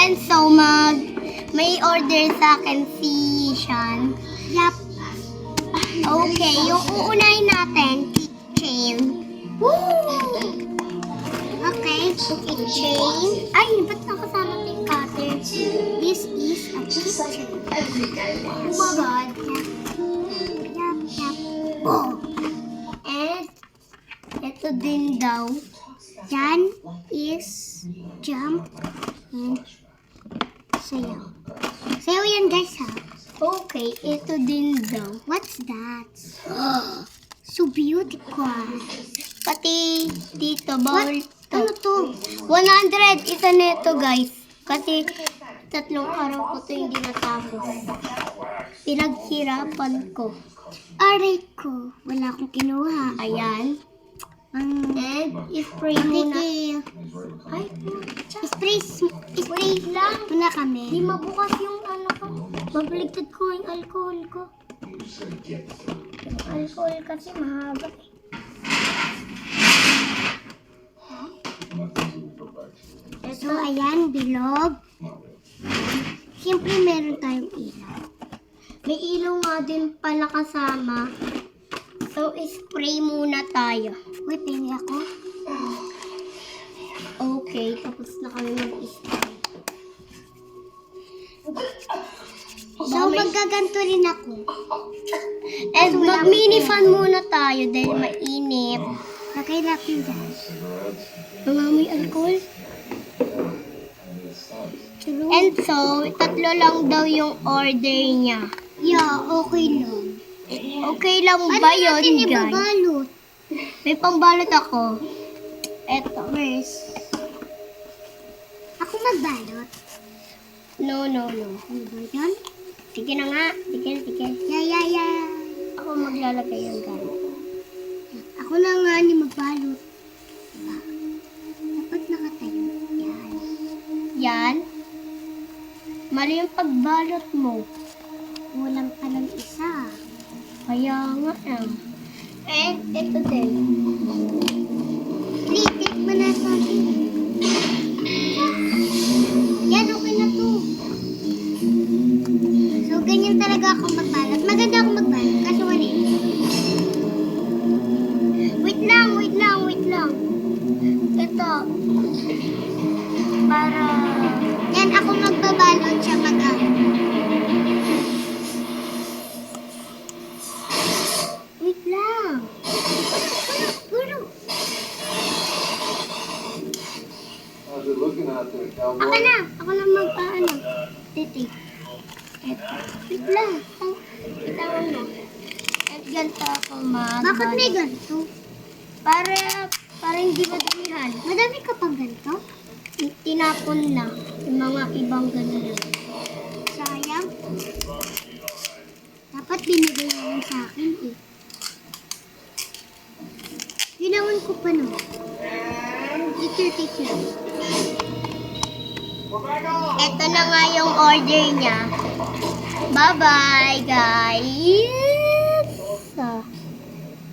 And so, may order sa akin si Sean. Yup. Okay, yung uunahin natin, keychain. Okay. Keychain. Ay, ba't nakasama yung cutter? This is a keychain. Oh my God. Yup. Oh. And, ito din daw. Yan is jump and sayaw. Sayaw yan guys ha. Okay, ito din daw. What's that? So beautiful. Pati dito, bawal to. Ano to? 100, isa na ito guys. Kasi 3 araw ko to hindi natapos. Pinaghirapan ko. Aray ko. Wala akong kinuha. Ayan. Ang And, spray muna. Ay, spray lang. Muna kami. di mabukas yung ano ko. Mabaligtad ko yung alcohol ko. Yung alcohol kasi mahaba eh. So, ayan, bilog. Siyempre, meron tayong ilaw. May ilaw nga din pala kasama. So, spray muna tayo. Uy, pengi ako. Okay, tapos na kami mag-spray. So, magaganto rin ako. And mag-mini fan muna tayo dahil mainit. Lagay natin dyan. Nangamoy alcohol. Tulog. And so, 3 lang daw yung order niya. Yeah, okay lang. Okay lang ba Ano yun, natin guys? ibabalot? May pangbalot ako. Eto. First. Ako magbalot. No. Ano ba yun? Sige na nga. Sige. Yeah. Ako maglalagay yung gamit. Ako na nga ni magbalot. Diba? Dapat nakatayo. Yan. Yan. Mali yung pagbalot mo. Walang palang isa. Kaya nga And ito din. Please, take mo na sa akin. Yan, okay na to. So, ganyan talaga ako magbalot. Maganda ako magbalot. Kaso wala eh. Wait lang. Ito. Para... Yan, ako magbabalot siya Wait lang. Puro. How's it looking out there, cowboy? Ako na magpaano. Titik. Ito. Wait lang. Itawan mo. At ganito ako Bakit may ganito? Para hindi madumihan. Madami ka pang ganito? Tinapon na yung mga ibang ganun. Sayang. Dapat binigay mo lang sa akin eh. Ginawan ko pa naman. Teacher. Ito na nga yung order niya. Bye-bye, guys!